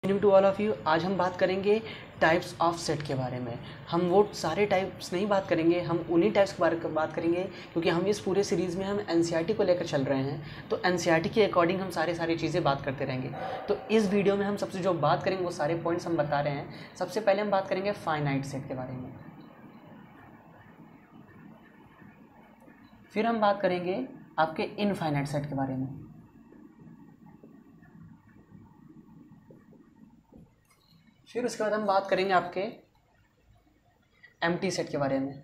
Evening to all of you. आज हम बात करेंगे टाइप्स ऑफ सेट के बारे में। हम वो सारे टाइप्स नहीं बात करेंगे, हम उन्हीं टाइप्स के बारे में बात करेंगे क्योंकि हम इस पूरे सीरीज़ में हम एनसीईआरटी को लेकर चल रहे हैं। तो एनसीईआरटी के अकॉर्डिंग हम सारी चीज़ें बात करते रहेंगे। तो इस वीडियो में हम सबसे जो बात करेंगे वो सारे पॉइंट्स हम बता रहे हैं। सबसे पहले हम बात करेंगे फाइनाइट सेट के बारे में, फिर हम बात करेंगे आपके इनफाइनाइट सेट के बारे में, फिर उसके बाद हम बात करेंगे आपके एम्प्टी सेट के बारे में,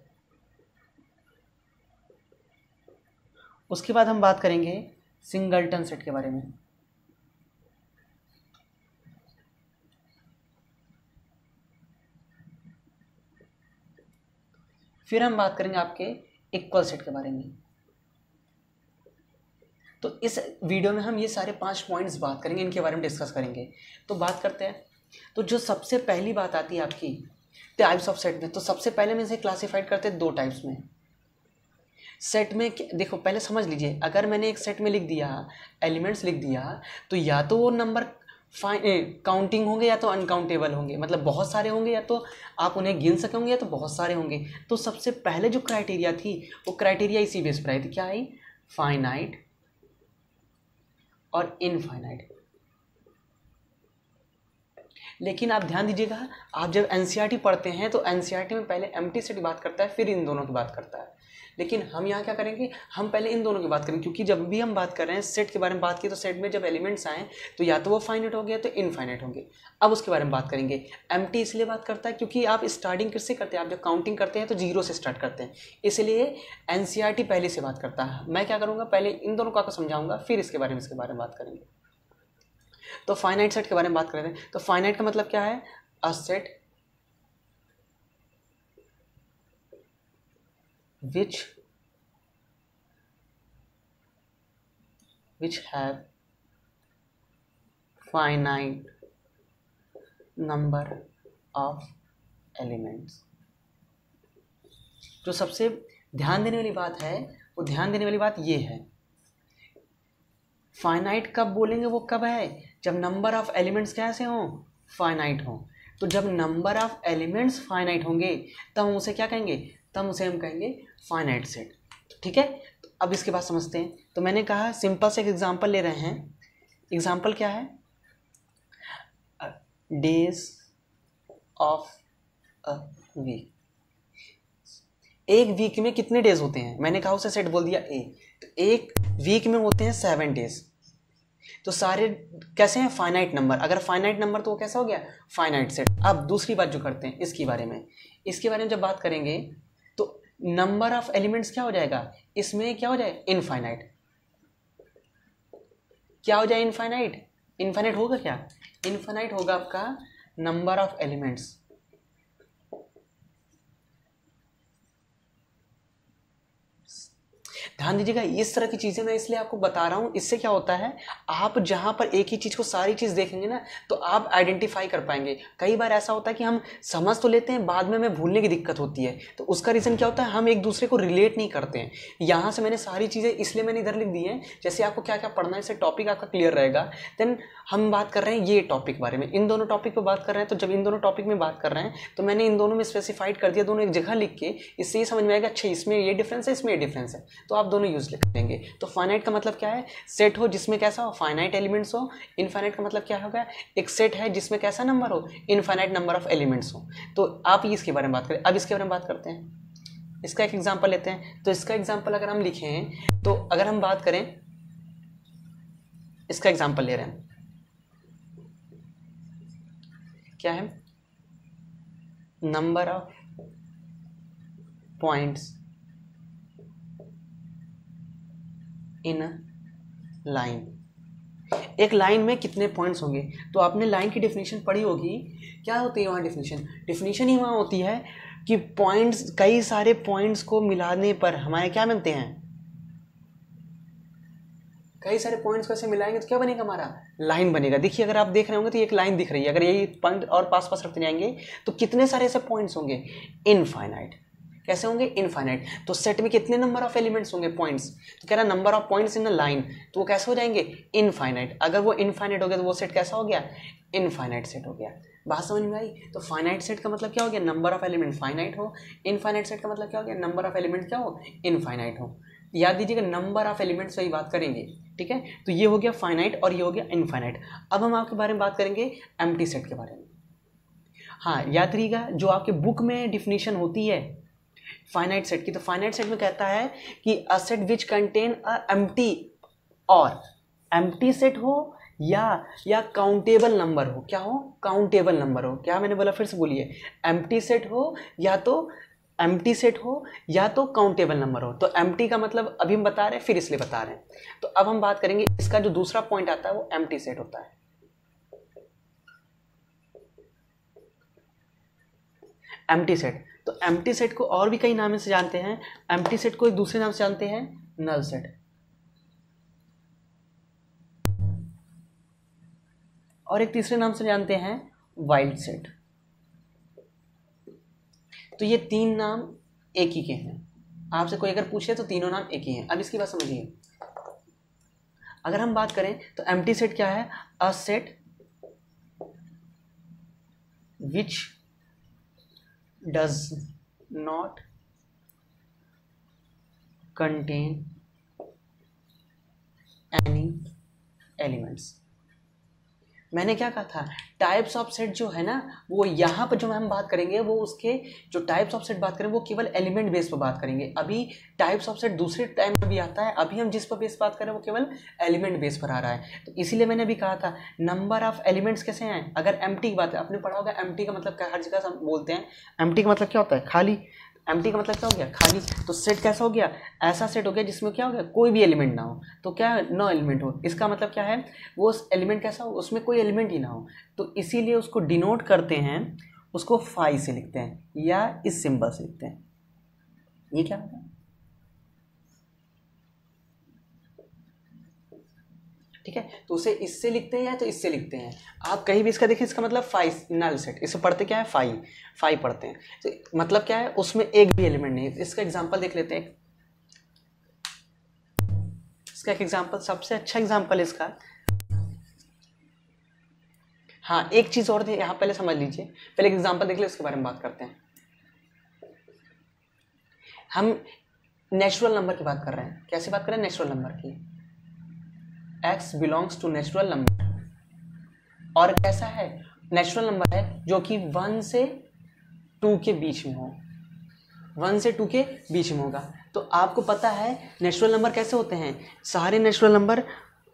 उसके बाद हम बात करेंगे सिंगलटन सेट के बारे में, फिर हम बात करेंगे आपके इक्वल सेट के बारे में। तो इस वीडियो में हम ये सारे 5 पॉइंट्स बात करेंगे, इनके बारे में डिस्कस करेंगे। तो बात करते हैं। तो जो सबसे पहली बात आती है आपकी टाइप्स ऑफ सेट में, तो सबसे पहले में इसे क्लासिफाइड करते हैं 2 टाइप्स में। सेट में देखो पहले समझ लीजिए, अगर मैंने एक सेट में लिख दिया एलिमेंट्स लिख दिया तो या तो वो नंबर काउंटिंग होंगे या तो अनकाउंटेबल होंगे, मतलब बहुत सारे होंगे या तो आप उन्हें गिन सकेंगे या तो बहुत सारे होंगे। तो सबसे पहले जो क्राइटेरिया थी वो क्राइटेरिया इसी बेस पर आई थी। क्या आई? फाइनाइट और इनफाइनाइट। लेकिन आप ध्यान दीजिएगा, आप जब एनसीईआरटी पढ़ते हैं तो एनसीईआरटी में पहले एम्प्टी सेट की बात करता है, फिर इन दोनों की बात करता है। लेकिन हम यहाँ क्या करेंगे, हम पहले इन दोनों की बात करेंगे, क्योंकि जब भी हम बात कर रहे हैं सेट के बारे में बात की तो सेट में जब एलिमेंट्स आए तो या तो वो फाइनाइट होंगे या तो इनफाइनाइट होंगे। अब उसके बारे में बात करेंगे। एम्प्टी इसलिए बात करता है क्योंकि आप स्टार्टिंग किससे करते हैं, आप जब काउंटिंग करते हैं तो 0 से स्टार्ट करते हैं, इसलिए एनसीईआरटी पहले से बात करता है। मैं क्या करूँगा, पहले इन दोनों का समझाऊंगा, फिर इसके बारे में बात करेंगे। तो फाइनाइट सेट के बारे में बात कर रहे हैं। तो फाइनाइट का मतलब क्या है? A set which have finite number of elements। जो सबसे ध्यान देने वाली बात है, वो ध्यान देने वाली बात ये है, फाइनाइट कब बोलेंगे, वो कब है जब नंबर ऑफ एलिमेंट्स कैसे हों, फाइनाइट हों। तो जब नंबर ऑफ एलिमेंट्स फाइनाइट होंगे तब हम उसे क्या कहेंगे, तब उसे हम कहेंगे फाइनाइट सेट। ठीक है, तो अब इसके बाद समझते हैं। तो मैंने कहा सिंपल से एक एग्जांपल ले रहे हैं। एग्जांपल क्या है? Days of a week. एक वीक में कितने डेज होते हैं? मैंने कहा उसे सेट बोल दिया ए। तो एक वीक में होते हैं 7 डेज। तो सारे कैसे हैं? Finite number. अगर फाइनाइट नंबर तो वो कैसा हो गया? Finite set. अब दूसरी बात जो करते हैं इसके बारे में जब बात करेंगे तो नंबर ऑफ एलिमेंट्स क्या हो जाएगा, इसमें क्या हो जाए? इनफाइनाइट। क्या हो जाए? इनफाइनाइट। इनफाइनाइट होगा क्या? इनफाइनाइट होगा आपका नंबर ऑफ एलिमेंट्स। ध्यान दीजिएगा, इस तरह की चीज़ें मैं इसलिए आपको बता रहा हूँ, इससे क्या होता है, आप जहाँ पर एक ही चीज़ को सारी चीज़ देखेंगे ना तो आप आइडेंटिफाई कर पाएंगे। कई बार ऐसा होता है कि हम समझ तो लेते हैं, बाद में हमें भूलने की दिक्कत होती है। तो उसका रीज़न क्या होता है, हम एक दूसरे को रिलेट नहीं करते हैं। यहाँ से मैंने सारी चीज़ें इसलिए मैंने इधर लिख दी हैं, जैसे आपको क्या क्या पढ़ना है, इससे टॉपिक आपका क्लियर रहेगा। देन हम बात कर रहे हैं ये टॉपिक बारे में, इन दोनों टॉपिक पर बात कर रहे हैं। तो जब इन दोनों टॉपिक में बात कर रहे हैं तो मैंने इन दोनों में स्पेसिफाइड कर दिया, दोनों एक जगह लिख के, इससे ये समझ में आएगा अच्छा इसमें ये डिफरेंस है, इसमें ये डिफरेंस है, तो आप दोनों यूज लेंगे। तो फाइनाइट का मतलब क्या है? सेट हो जिसमें कैसा हो, फाइनाइट एलिमेंट्स हो। इनफाइनाइट का मतलब क्या होगा? एक सेट है जिसमें कैसा नंबर हो, इनफाइनाइट नंबर ऑफ एलिमेंट्स हो। तो आप इसके बारे में बात करें। अब इसके बारे में बात करते हैं। इसका एक एग्जांपल लेते हैं। तो इसका एग्जांपल अगर हम लिखें, तो अगर हम बात करें, इसका एग्जांपल ले रहे हैं, क्या है? Number of points in line. एक लाइन में कितने पॉइंट्स होंगे? तो आपने लाइन की डेफिनेशन पढ़ी होगी। क्या होती है वहाँ डेफिनेशन ही वहाँ होती है कि पॉइंट्स, कई सारे पॉइंट्स को मिलाने पर हमारे क्या मिलते हैं, कई सारे पॉइंट्स को ऐसे मिलाएंगे तो क्या बनेगा, हमारा लाइन बनेगा। देखिए अगर आप देख रहे होंगे तो एक लाइन दिख रही है, अगर यही पॉइंट और पास पास रखते जाएंगे तो कितने सारे ऐसे पॉइंट्स होंगे, इनफाइनाइट। कैसे होंगे, इनफाइनाइट। तो सेट में कितने नंबर ऑफ एलिमेंट्स होंगे, पॉइंट्स, तो कह रहा number of points in a line, तो वो कैसे हो जाएंगे, इनफाइनाइट। अगर वो इनफाइनाइट हो गया तो वो सेट कैसा हो गया, इनफाइनाइट सेट हो गया। बात समझ में आई। तो फाइनाइट सेट का मतलब क्या हो गया, नंबर ऑफ एलिमेंट फाइनाइट हो। इनफाइनाइट सेट का मतलब क्या हो गया, नंबर ऑफ एलिमेंट क्या हो, इनफाइनाइट हो। याद दीजिएगा नंबर ऑफ एलिमेंट्स वही बात करेंगे, ठीक है। तो ये हो गया फाइनाइट और ये हो गया इनफाइनाइट। अब हम आपके बारे में बात करेंगे एम्प्टी सेट के बारे में। हाँ याद रखिएगा, जो आपके बुक में डिफिनीशन होती है फाइनाइट सेट की, तो फाइनाइट सेट में कहता है कि a set which contain a empty, और एम्प्टी सेट हो या काउंटेबल नंबर हो, क्या हो, काउंटेबल नंबर हो। क्या मैंने बोला, फिर से बोलिए, एम्प्टी सेट हो या तो एम्प्टी सेट हो या तो काउंटेबल नंबर हो। तो एम्प्टी का मतलब अभी हम बता रहे हैं, फिर इसलिए बता रहे हैं। तो अब हम बात करेंगे इसका जो दूसरा पॉइंट आता है वो एम्प्टी सेट होता है। एम्प्टी सेट, तो एम्प्टी सेट को और भी कई नाम से जानते हैं। एम्प्टी सेट को एक दूसरे नाम से जानते हैं, नल सेट, और एक तीसरे नाम से जानते हैं वाइल्ड सेट। तो ये तीन नाम एक ही के हैं। आपसे कोई अगर पूछे तो तीनों नाम एक ही हैं। अब इसकी बात समझिए। अगर हम बात करें तो एम्प्टी सेट क्या है, a set which does not contain any elements. मैंने क्या कहा था, टाइप्स ऑफ सेट जो है ना, वो यहाँ पर जो हम बात करेंगे वो उसके जो टाइप्स ऑफ सेट बात करेंगे वो केवल एलिमेंट बेस पर बात करेंगे। अभी टाइप्स ऑफ सेट दूसरे टाइम में भी आता है, अभी हम जिस पर बेस बात करें वो केवल एलिमेंट बेस पर आ रहा है। तो इसीलिए मैंने भी कहा था नंबर ऑफ एलिमेंट्स कैसे हैं। अगर एम्प्टी की बात है, आपने पढ़ा होगा एम्प्टी का मतलब क्या, हर जगह हम बोलते हैं एम्प्टी का मतलब क्या होता है, खाली। एम्प्टी का मतलब क्या हो गया, खाली। तो सेट कैसा हो गया, ऐसा सेट हो गया जिसमें क्या हो गया, कोई भी एलिमेंट ना हो। तो क्या है, नो एलिमेंट हो। इसका मतलब क्या है, वो एलिमेंट कैसा हो, उसमें कोई एलिमेंट ही ना हो। तो इसीलिए उसको डिनोट करते हैं, उसको फाई से लिखते हैं या इस सिंबल से लिखते हैं। ये क्या होगा, ठीक है। तो उसे इससे लिखते हैं या तो इससे लिखते हैं। आप कहीं भी इसका देखें, इसका मतलब फाई, नल सेट, इसे पढ़ते क्या है, फाई, फाई पढ़ते हैं। तो मतलब क्या है, उसमें एक भी एलिमेंट नहीं है। इसका एग्जांपल देख लेते हैं। इसका एक एग्जांपल, सबसे अच्छा एग्जांपल इसका, हाँ एक चीज और यहाँ पहले समझ लीजिए, पहले एग्जांपल देख ले, उसके बारे में बात करते हैं। हम नेचुरल नंबर की बात कर रहे हैं। कैसे बात कर रहे हैं, नेचुरल नंबर की। x belongs to natural number, और कैसा है, नेचुरल नंबर है जो कि 1 से 2 के बीच में हो, 1 से 2 के बीच में होगा। तो आपको पता है नेचुरल नंबर कैसे होते हैं, सारे नेचुरल नंबर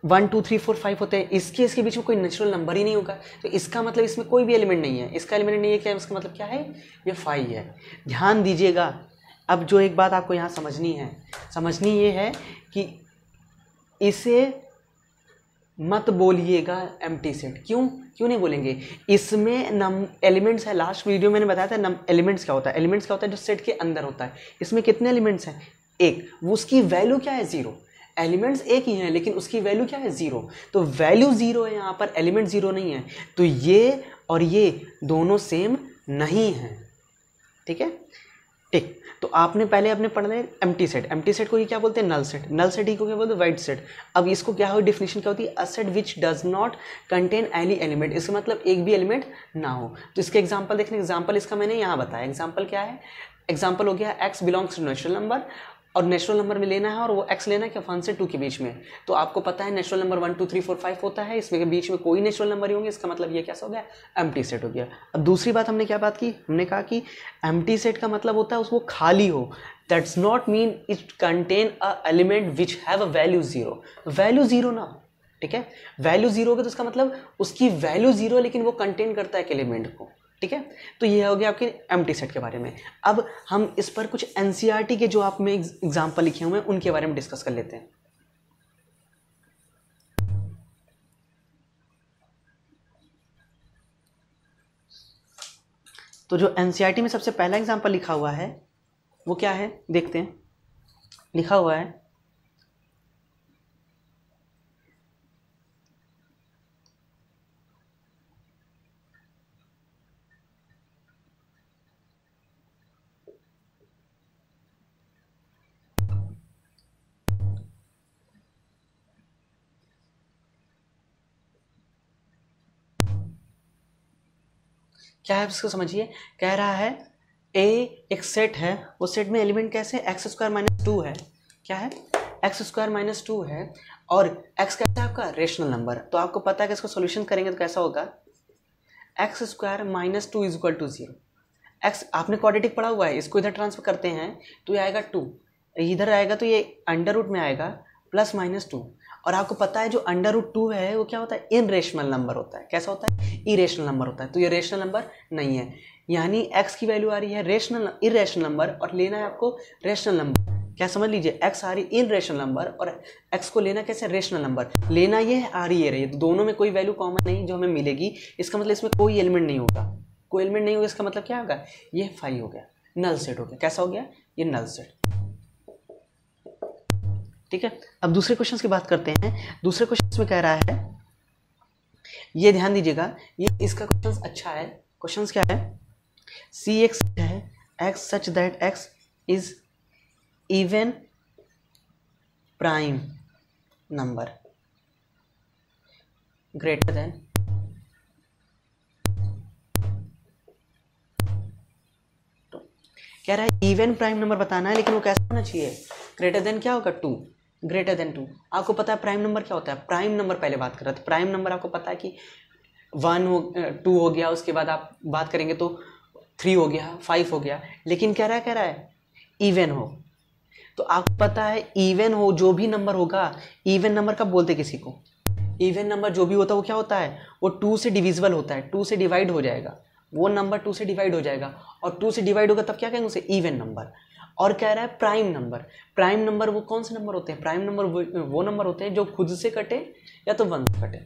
1 2 3 4 5 होते हैं। इसके बीच में कोई नेचुरल नंबर ही नहीं होगा। तो इसका मतलब इसमें कोई भी एलिमेंट नहीं है। इसका एलिमेंट नहीं है, क्या इसका मतलब क्या है, ये फाई है। ध्यान दीजिएगा। अब जो एक बात आपको यहाँ समझनी ये है कि इसे मत बोलिएगा एम्प्टी सेट। क्यों नहीं बोलेंगे, इसमें एलिमेंट्स है। लास्ट वीडियो मैंने बताया था एलिमेंट्स क्या होता है। एलिमेंट्स क्या होता है, जो सेट के अंदर होता है। इसमें कितने एलिमेंट्स हैं, एक, वो उसकी वैल्यू क्या है, 0। एलिमेंट्स एक ही हैं लेकिन उसकी वैल्यू क्या है, 0। तो वैल्यू 0 है यहाँ पर, एलिमेंट 0 नहीं है। तो ये और ये दोनों सेम नहीं है, ठीक है, ठीक। तो आपने पहले अपने पढ़ना है एम्प्टी सेट। एम्प्टी सेट को ही क्या बोलते हैं, नल सेट। नल सेट ही को क्या बोलते हैं, वाइड सेट। अब इसको क्या हो, डिफिनेशन क्या होती है, a set which does not contain any element. इसका मतलब एक भी एलिमेंट ना हो। तो इसके एग्जांपल देखने, एग्जांपल इसका मैंने यहाँ बताया। एग्जांपल क्या है, एग्जांपल हो गया x belongs to natural number, और नेचुरल नंबर में लेना है और वो x लेना है क्या, 1 से 2 के बीच में। तो आपको पता है नेचुरल नंबर 1 2 3 4 5 होता है, इसमें के बीच में कोई नेचुरल नंबर ही होंगे। इसका मतलब ये कैसा हो गया, एम्प्टी सेट हो गया। अब दूसरी बात हमने क्या बात की, हमने कहा कि एम्प्टी सेट का मतलब होता है उसको खाली हो। That's not mean it contain a element which have a value 0। Value 0 ना हो, ठीक है। वैल्यू 0 होगा तो उसका मतलब उसकी वैल्यू 0 है लेकिन वो कंटेन करता है एक एलिमेंट को, ठीक है। तो ये हो गया आपके एम्प्टी सेट के बारे में। अब हम इस पर कुछ एनसीईआरटी के जो आप में एग्जाम्पल लिखे हुए हैं उनके बारे में डिस्कस कर लेते हैं। तो जो एनसीईआरटी में सबसे पहला एग्जाम्पल लिखा हुआ है वो क्या है, देखते हैं। लिखा हुआ है क्या है इसको समझिए। कह रहा है ए एक सेट है, उस सेट में एलिमेंट कैसे एक्स स्क्वायर माइनस टू है। क्या है? एक्स स्क्वायर माइनस टू है और एक्स कैसा है आपका रेशनल नंबर। तो आपको पता है कि इसको सोल्यूशन करेंगे तो कैसा होगा, x square minus two is equal to zero. X आपने क्वाड्रेटिक पढ़ा हुआ है, इसको इधर ट्रांसफर करते हैं तो ये आएगा टू, इधर आएगा तो ये अंडर रूट में आएगा प्लस माइनस टू। और आपको पता है जो अंडर रूट टू है वो क्या होता है, इनरेशनल नंबर होता है। कैसा होता है? इरेशनल नंबर होता है। तो ये रेशनल नंबर नहीं है, यानी x की वैल्यू आ रही है रेशनल इरेशनल नंबर और लेना है आपको रेशनल नंबर। क्या समझ लीजिए, x आ रही इन रेशनल नंबर और x को लेना कैसे रेशनल नंबर। लेना ये है, आ रही है रही है, तो दोनों में कोई वैल्यू कॉमन नहीं जो हमें मिलेगी। इसका मतलब इसमें कोई एलिमेंट नहीं होगा, कोई एलिमेंट नहीं होगा। इसका मतलब क्या होगा, ये फाइव हो गया, नल सेट हो गया। कैसा हो गया, ये नल सेट। ठीक है, अब दूसरे क्वेश्चन की बात करते हैं। दूसरे क्वेश्चन में कह रहा है, ये ध्यान दीजिएगा, ये इसका क्वेश्चन अच्छा है। क्वेश्चन क्या है, सी एक्स है x such that x is even prime number greater than कह रहा है इवन प्राइम नंबर बताना है, लेकिन वो कैसा होना चाहिए, ग्रेटर देन क्या होगा, टू, ग्रेटर देन टू। आपको पता है प्राइम नंबर क्या होता है, प्राइम नंबर पहले बात कर रहे थे। प्राइम नंबर आपको पता है कि वन हो, टू हो गया, उसके बाद आप बात करेंगे तो थ्री हो गया, फाइव हो गया। लेकिन कह रहा है इवन हो। तो आपको पता है इवन हो, जो भी नंबर होगा, इवन नंबर कब बोलते किसी को, इवन नंबर जो भी होता है वो क्या होता है, वो टू से डिविजिबल होता है, टू से डिवाइड हो जाएगा, वो नंबर टू से डिवाइड हो जाएगा और टू से डिवाइड होगा तब क्या कहेंगे उसे, इवन नंबर। और कह रहा है प्राइम नंबर, प्राइम नंबर वो कौन से नंबर होते हैं, प्राइम नंबर वो नंबर होते हैं जो खुद से कटे या तो वन से कटे,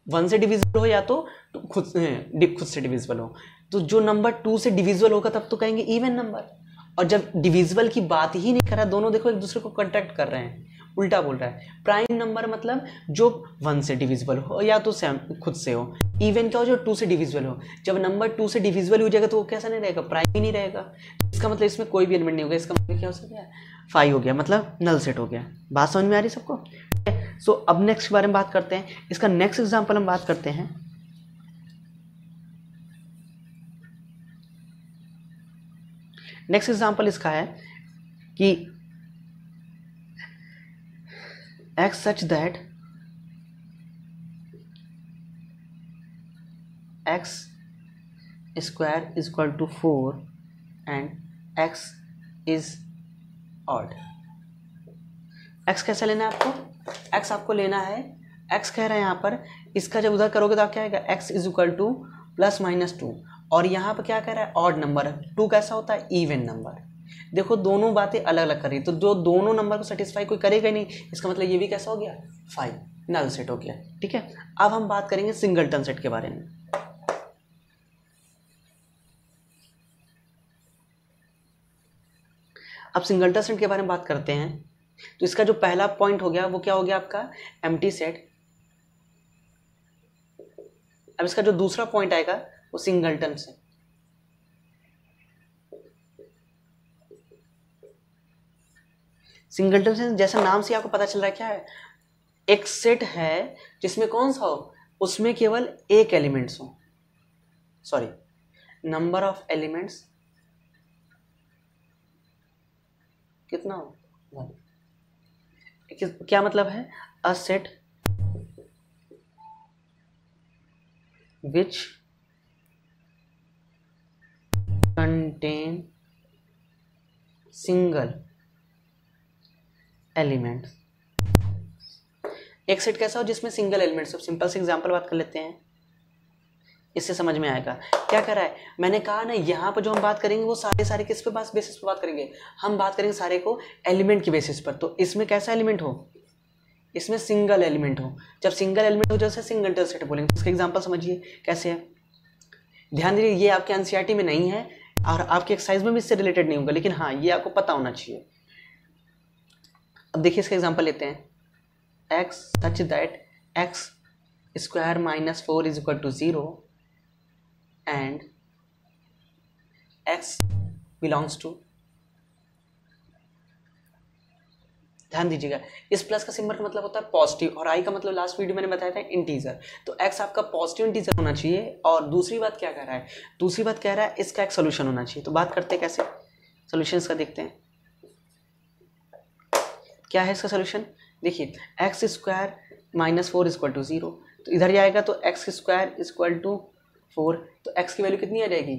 वन से डिविजिबल हो या तो खुद से डिविजिबल हो। तो जो नंबर टू से डिविजिबल होगा तब तो कहेंगे इवन नंबर। और जब डिविजिबल की बात ही नहीं कर रहा, दोनों देखो एक दूसरे को कॉन्ट्रैक्ट कर रहे हैं, उल्टा बोल रहा है। प्राइम नंबर मतलब जो वन से डिविजिबल हो या तो खुद से हो, इवन क्या हो, जो टू से डिविजिबल हो। जब नंबर टू से डिविजिबल हो जाएगा तो वो कैसा नहीं रहेगा, प्राइम ही नहीं रहेगा। इसका मतलब इसमें कोई भी एलिमेंट नहीं होगा, इसका मतलब क्या हो सकता है, फाइव हो गया, मतलब नल सेट हो गया। बात समझ में आ रही सबको। सो अब नेक्स्ट के बारे में बात करते हैं। इसका नेक्स्ट एग्जांपल हम बात करते हैं। नेक्स्ट एग्जांपल इसका है कि x such that x square is equal to 4 and x is odd। x कैसा लेना है आपको, x आपको लेना है, x कह रहे हैं यहाँ पर, इसका जब उधर करोगे तो आप क्या आएगा, x is equal two plus minus two. और यहाँ पर क्या कह रहा है, ऑड नंबर। टू कैसा होता है, इवन नंबर। देखो दोनों बातें अलग अलग कर रही, तो जो दोनों नंबर को सेटिस्फाई कोई करेगा ही नहीं, इसका मतलब ये भी कैसा हो गया, फाइव, नल सेट हो गया। ठीक है, अब हम बात करेंगे सिंगलटन सेट के बारे में। अब सिंगलटन सेट के बारे में बात करते हैं। तो इसका जो पहला पॉइंट हो गया वो क्या हो गया आपका, एम्प्टी सेट। अब इसका जो दूसरा पॉइंट आएगा वो सिंगलटन सेट। सिंगलटन सेट जैसा नाम से आपको पता चल रहा है क्या है, एक सेट है जिसमें कौन सा हो, उसमें केवल एक एलिमेंट्स हो, सॉरी नंबर ऑफ एलिमेंट्स कितना हो, वन। क्या मतलब है, a set which contain single element. एक सेट कैसा हो जिसमें सिंगल एलिमेंट्स हो। सिंपल से एग्जांपल बात कर लेते हैं, इससे समझ में आएगा। क्या कर रहा है, मैंने कहा ना यहाँ पर जो हम बात करेंगे वो सारे किस पे बेसिस पे बात करेंगे, हम बात करेंगे सारे को एलिमेंट के बेसिस पर। तो इसमें कैसा एलिमेंट हो, इसमें सिंगल एलिमेंट हो। जब सिंगल एलिमेंट हो जैसे सिंगलटन सेट बोलेंगे। तो इसका एग्जांपल समझिए कैसे है, ध्यान दीजिए, ये आपके एनसीईआरटी में नहीं है और आपके एक्सरसाइज में भी इससे रिलेटेड नहीं होगा, लेकिन हाँ ये आपको पता होना चाहिए। अब देखिए इसका एग्जांपल लेते हैं, x such that x square minus 4 is equal to 0 and x belongs to ध्यान दीजिएगा, इस प्लस का सिंबल का मतलब होता है पॉजिटिव और आई का मतलब लास्ट वीडियो मैंने बताया था इंटीजर। तो एक्स आपका पॉजिटिव इंटीजर होना चाहिए। और दूसरी बात क्या कह रहा है, दूसरी बात कह रहा है इसका एक सोल्यूशन होना चाहिए। तो बात करते हैं कैसे सोल्यूशन का, देखते हैं क्या है इसका सोल्यूशन। देखिए x square minus 4 equal to 0, तो इधर जाएगा तो एक्स स्क्वायर इक्वल टू 4, तो एक्स की वैल्यू कितनी आ जाएगी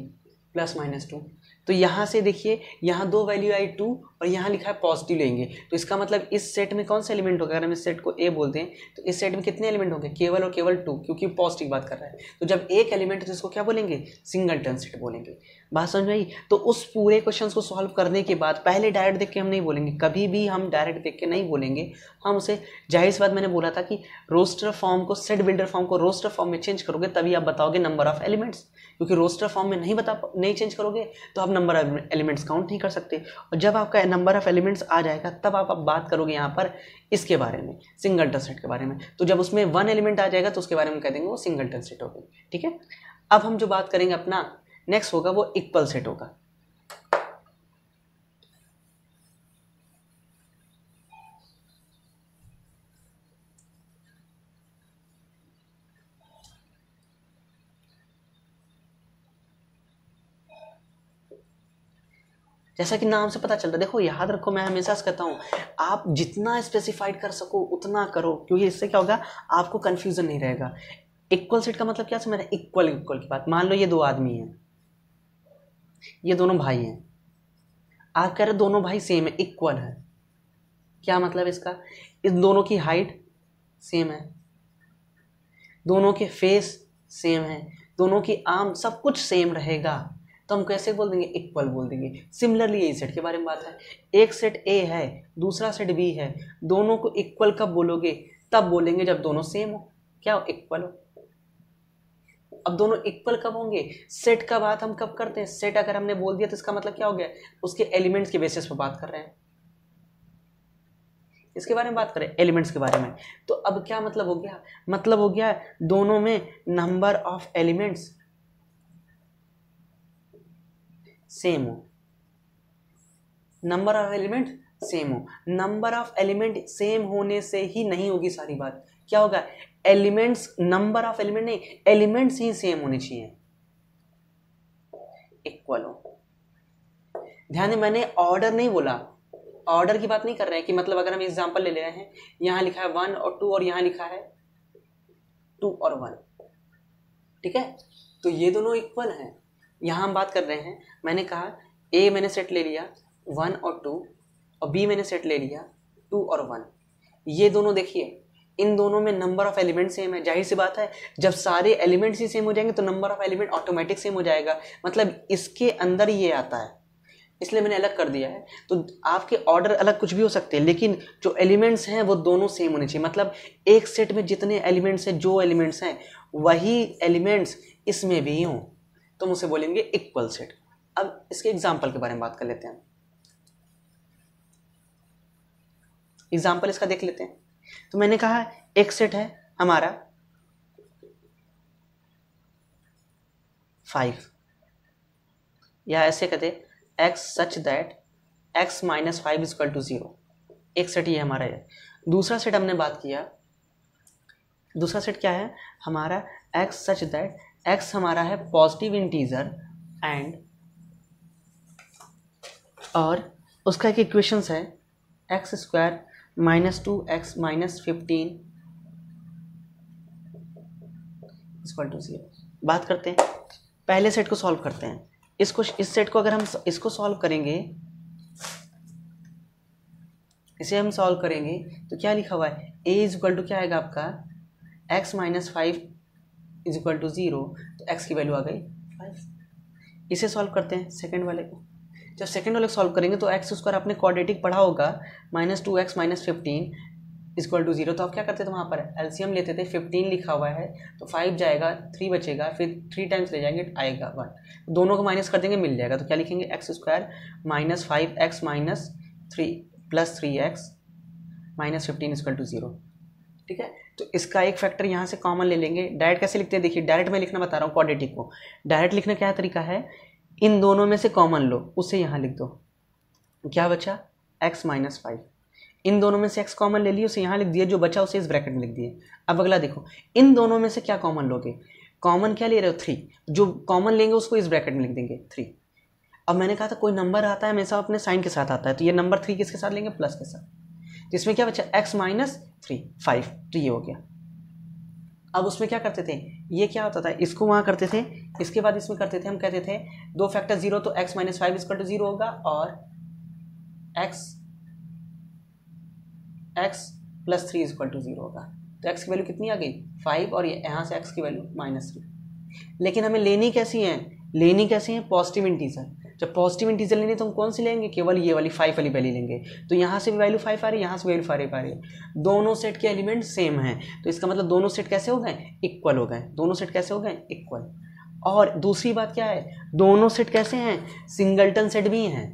+-2। तो यहाँ से देखिए यहाँ दो वैल्यू आई 2 और यहाँ लिखा है पॉजिटिव लेंगे, तो इसका मतलब इस सेट में कौन सा एलिमेंट होगा, अगर हम इस सेट को ए बोलते हैं तो इस सेट में कितने एलिमेंट होंगे, केवल और केवल 2, क्योंकि पॉजिटिव बात कर रहा है। तो जब एक एलिमेंट तो इसको क्या बोलेंगे, सिंगलटन सेट बोलेंगे। बात समझ में आई। तो उस पूरे क्वेश्चन को सॉल्व करने के बाद पहले डायरेक्ट देख के हम नहीं बोलेंगे, कभी भी हम डायरेक्ट देख के नहीं बोलेंगे। हम उसे, जाहिर सी बात मैंने बोला था कि रोस्टर फॉर्म को, सेट बिल्डर फॉर्म को रोस्टर फॉर्म में चेंज करोगे तभी आप बताओगे नंबर ऑफ एलिमेंट्स, क्योंकि रोस्टर फॉर्म में नहीं चेंज करोगे तो आप नंबर ऑफ एलिमेंट्स काउंट नहीं कर सकते। और जब आपका नंबर ऑफ एलिमेंट्स आ जाएगा तब आप बात करोगे यहाँ पर इसके बारे में, सिंगलटन सेट के बारे में। तो जब उसमें 1 एलिमेंट आ जाएगा तो उसके बारे में कह देंगे वो सिंगलटन सेट हो गई। ठीक है, अब हम जो बात करेंगे अपना नेक्स्ट होगा वो इक्वल सेट होगा। जैसा कि नाम से पता चलता है, देखो याद रखो, मैं हमेशा से कहता हूँ आप जितना स्पेसिफाइड कर सको उतना करो, क्योंकि इससे क्या होगा, आपको कंफ्यूजन नहीं रहेगा। इक्वल सेट का मतलब क्या समझ रहे हैं, इक्वल इक्वल की बात। मान लो ये दो आदमी हैं, ये दोनों भाई हैं, आप कह रहे दोनों भाई सेम है, इक्वल है। क्या मतलब इसका, इस दोनों की हाइट सेम है, दोनों के फेस सेम है, दोनों की आर्म सब कुछ सेम रहेगा, तो हम कैसे बोल देंगे, इक्वल बोल देंगे। सिमिलरली यही सेट के बारे में बात है, एक सेट ए है दूसरा सेट बी है, दोनों को इक्वल कब बोलोगे, तब बोलेंगे जब दोनों सेम हो, क्या हो, इक्वल हो। अब दोनों इक्वल कब होंगे, सेट का बात हम कब करते हैं, सेट अगर हमने बोल दिया तो इसका मतलब क्या हो गया, उसके एलिमेंट्स के बेसिस पर बात कर रहे हैं, इसके बारे में बात करें, एलिमेंट्स के बारे में। तो अब क्या मतलब हो गया, मतलब हो गया दोनों में नंबर ऑफ एलिमेंट्स सेम हो, नंबर ऑफ एलिमेंट सेम हो। नंबर ऑफ एलिमेंट सेम होने से ही नहीं होगी सारी बात, क्या होगा, एलिमेंट्स, नंबर ऑफ एलिमेंट नहीं, एलिमेंट्स ही सेम होने चाहिए, इक्वल हो। ध्यान दें, मैंने ऑर्डर नहीं बोला, ऑर्डर की बात नहीं कर रहे हैं कि मतलब अगर हम एग्जांपल ले रहे हैं, यहां लिखा है 1 और 2 और यहां लिखा है 2 और 1, ठीक है, तो ये दोनों इक्वल हैं। यहां हम बात कर रहे हैं, मैंने कहा ए मैंने सेट ले लिया 1 और 2 और बी मैंने सेट ले लिया 2 और 1, ये दोनों देखिए इन दोनों में नंबर ऑफ एलिमेंट सेम है। जाहिर सी बात है जब सारे एलिमेंट्स ही सेम हो जाएंगे तो number of element automatic same हो जाएगा, मतलब इसके अंदर ये आता है, इसलिए मैंने अलग कर दिया है। तो आपके ऑर्डर अलग कुछ भी हो सकते हैं, लेकिन जो एलिमेंट्स हैं वो दोनों सेम होने चाहिए, मतलब एक सेट में जितने एलिमेंट्स हैं, जो एलिमेंट्स हैं वही एलिमेंट्स इसमें भी हों, तो हम उसे बोलेंगे इक्वल सेट। अब इसके एग्जाम्पल के बारे में बात कर लेते हैं, एग्जाम्पल इसका देख लेते हैं। तो मैंने कहा एक सेट है हमारा 5, या ऐसे कहते x सच दैट x - 5 = 0, एक सेट ये हमारा है। दूसरा सेट हमने बात किया, दूसरा सेट क्या है हमारा, x सच दैट x हमारा है पॉजिटिव इंटीजर एंड, और उसका एक इक्वेशंस है x² - 2x - 15 = 0। बात करते हैं, पहले सेट को सॉल्व करते हैं। इस सेट को अगर हम इसको सॉल्व करेंगे, इसे हम सॉल्व करेंगे तो क्या लिखा हुआ है, a = क्या आएगा आपका, x - 5 = 0, तो x की वैल्यू आ गई 5। इसे सॉल्व करते हैं सेकंड वाले को। जब सेकंड वाले को सॉल्व करेंगे तो x² आपने क्वाड्रेटिक पढ़ा होगा, -2x - 15 = 0, तो आप क्या करते थे वहाँ पर एलसीएम लेते थे, 15 लिखा हुआ है तो 5 जाएगा, 3 बचेगा, फिर 3 टाइम्स ले जाएंगे आएगा 1, दोनों को माइनस कर देंगे मिल जाएगा। तो क्या लिखेंगे, x² - 5x - 3 + 3x - 15 = 0, ठीक है। तो इसका एक फैक्टर यहाँ से कॉमन ले लेंगे। डायरेक्ट कैसे लिखते हैं, देखिए डायरेक्ट मैं लिखना बता रहा हूँ, क्वाड्रेटिक को डायरेक्ट लिखने का क्या तरीका है, इन दोनों में से कॉमन लो, उसे यहाँ लिख दो, क्या बचा x - 5, इन दोनों में से x कॉमन ले लिए, उसे यहाँ लिख दिए, जो बचा उसे इस ब्रैकेट में लिख दिए। अब अगला देखो, इन दोनों में से क्या कॉमन लोगे, कॉमन क्या ले रहे हो 3, जो कॉमन लेंगे उसको इस ब्रैकेट में लिख देंगे 3। अब मैंने कहा था कोई नंबर आता है हमेशा अपने साइन के साथ आता है, तो ये नंबर 3 किसके साथ लेंगे, प्लस के साथ। जिसमें क्या बचा x माइनस 3 5, तो ये हो गया। अब उसमें क्या करते थे, ये क्या होता था, इसको वहाँ करते थे, इसके बाद इसमें करते थे, हम कहते थे 2 फैक्टर 0 तो x माइनस 5 इक्वल टू 0 होगा, और x प्लस 3 इक्वल टू 0 होगा। तो x की वैल्यू कितनी आ गई 5, और यहाँ से x की वैल्यू -3। लेकिन हमें लेनी कैसी है पॉजिटिव इंटीजर। जब पॉजिटिव इंटीजर लेनी तो हम कौन सी लेंगे, केवल ये वाली 5 वाली वैल्यू लेंगे। तो यहाँ से भी वैल्यू 5 आ रही है, यहाँ से वैल्यू 5 आ रही है, दोनों सेट के एलिमेंट सेम हैं, तो इसका मतलब दोनों सेट कैसे हो गए, इक्वल हो गए। दोनों सेट कैसे हो गए, इक्वल। और दूसरी बात क्या है, दोनों सेट कैसे हैं, सिंगलटन सेट भी हैं।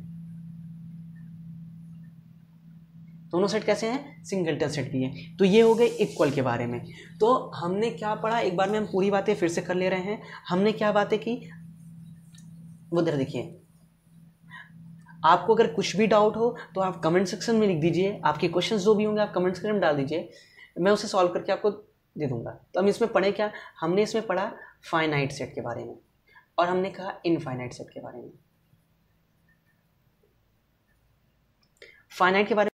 दोनों सेट कैसे हैं, सिंगलटन सेट भी है। तो ये हो गए इक्वल के बारे में। तो हमने क्या पढ़ा, एक बार में हम पूरी बातें फिर से कर ले रहे हैं। हमने क्या बातें की, वो उधर देखिए। आपको अगर कुछ भी डाउट हो तो आप कमेंट सेक्शन में लिख दीजिए, आपके क्वेश्चंस जो भी होंगे आप कमेंट सेक्शन में डाल दीजिए, मैं उसे सॉल्व करके आपको दे दूंगा। तो हम इसमें पढ़े क्या, हमने इसमें पढ़ा फाइनाइट सेट के बारे में, और हमने कहा इनफाइनाइट सेट के बारे में। फाइनाइट के बारे में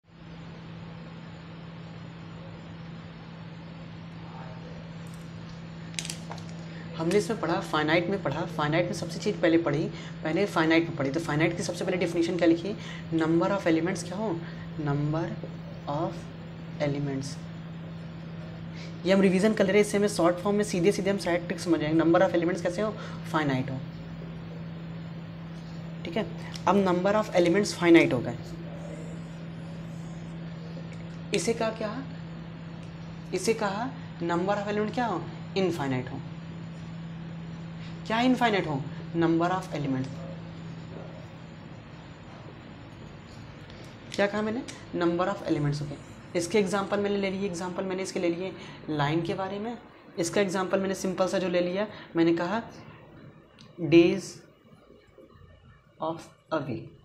हमने इसमें पढ़ा, फाइनाइट में पढ़ा। फाइनाइट में सबसे चीज़ पहले फाइनाइट में पढ़ी। तो फाइनाइट की सबसे पहले डेफिनेशन क्या लिखी, नंबर ऑफ एलिमेंट्स क्या हो, नंबर ऑफ एलिमेंट्स। ये हम रिवीजन कर ले रहे हैं, इससे हमें शॉर्ट फॉर्म में सीधे हम साइड ट्रिक समझ जाएंगे। नंबर ऑफ एलिमेंट्स कैसे हो, फाइनाइट हो, ठीक है। अब नंबर ऑफ एलिमेंट्स फाइनाइट हो गए, इसे कहा नंबर ऑफ एलिमेंट क्या हो, इनफाइनाइट हो। क्या इनफाइनाइट हो, नंबर ऑफ एलिमेंट्स। क्या कहा मैंने, नंबर ऑफ एलिमेंट्स हो गए। इसके एग्जांपल मैंने ले लिए, एग्जांपल मैंने इसके ले लिए लाइन के बारे में। इसका एग्जांपल मैंने सिंपल सा जो ले लिया, मैंने कहा डेज ऑफ अ वीक,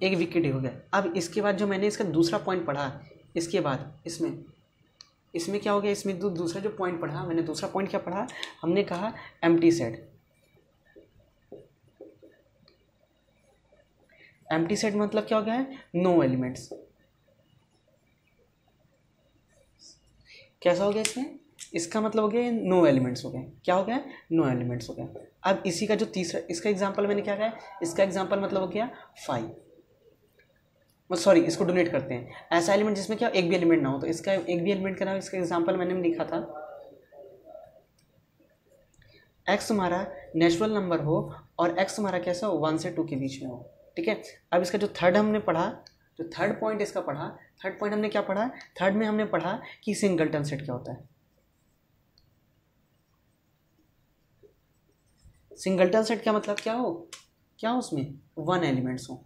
एक वीक के डे हो गया। अब इसके बाद जो मैंने इसका दूसरा पॉइंट पढ़ा, इसके बाद इसमें क्या हो गया, इसमें दूसरा जो पॉइंट पढ़ा मैंने, दूसरा पॉइंट क्या पढ़ा, हमने कहा एम्प्टी सेट। एम्प्टी सेट मतलब क्या हो गया है, नो एलिमेंट्स। कैसा हो गया इसमें, इसका मतलब हो गया नो एलिमेंट्स हो गए। क्या हो गया, नो एलिमेंट्स हो गए। अब इसी का जो तीसरा, इसका एग्जांपल मैंने क्या कहा, इसका एग्जांपल मतलब हो गया 5, सॉरी इसको डोनेट करते हैं, ऐसा एलिमेंट जिसमें क्या एक भी एलिमेंट ना हो। तो इसका एक भी एलिमेंट का नाम, इसका एग्जांपल मैंने लिखा था x हमारा नेचुरल नंबर हो और x हमारा कैसा हो, 1 से 2 के बीच में हो, ठीक है। अब इसका जो थर्ड हमने पढ़ा, जो थर्ड पॉइंट इसका पढ़ा, थर्ड पॉइंट हमने क्या पढ़ा, थर्ड में हमने पढ़ा कि सिंगलटन सेट क्या होता है। सिंगलटन सेट क्या मतलब क्या हो उसमें 1 एलिमेंट्स हो।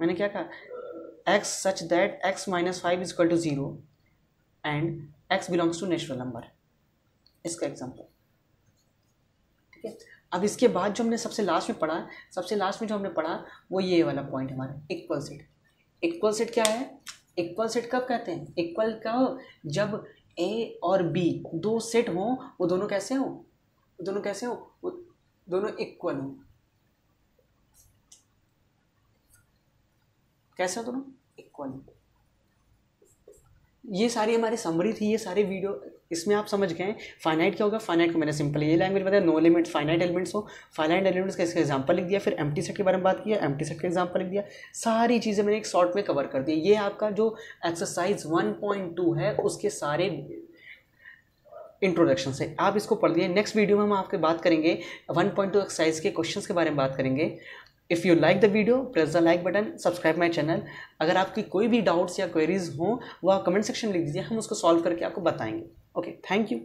मैंने क्या कहा, x such that x minus 5 is equal to 0 and x belongs to natural number, इसका एग्जांपल, ठीक है। अब इसके बाद जो हमने सबसे लास्ट में जो हमने पढ़ा वो ये वाला पॉइंट हमारा इक्वल सेट। इक्वल सेट क्या है, इक्वल सेट कब कहते हैं, इक्वल का हो जब a और b दो सेट हो, वो दोनों कैसे हो, वो दोनों इक्वल हो। कैसे हो, दोनों इक्वल। ये सारी हमारी समरी थी, ये सारे वीडियो इसमें आप समझ गए। फाइनाइट क्या होगा, फाइनाइट को मैंने सिंपल ये लैंग्वेज बताया, नो लिमिट फाइनाइट एलिमेंट्स हो, फाइनाइट एलिमेंट्स का इसका एग्जांपल लिख दिया, फिर एम्प्टी सेट के बारे में बात किया, एम्प्टी सेट का एग्जांपल लिख दिया। सारी चीज़ें मैंने एक शॉर्ट में कवर कर दी। ये आपका जो एक्सरसाइज 1.2 है उसके सारे इंट्रोडक्शन से आप इसको पढ़ लिए। नेक्स्ट वीडियो में हम आपके बात करेंगे 1.2 एक्सरसाइज के क्वेश्चंस के बारे में बात करेंगे। If you like the video press the like button, subscribe my channel. अगर आपकी कोई भी डाउट्स या क्वेरीज हों वो आप कमेंट सेक्शन में लिख दीजिए, हम उसको सॉल्व करके आपको बताएंगे। Okay, thank you.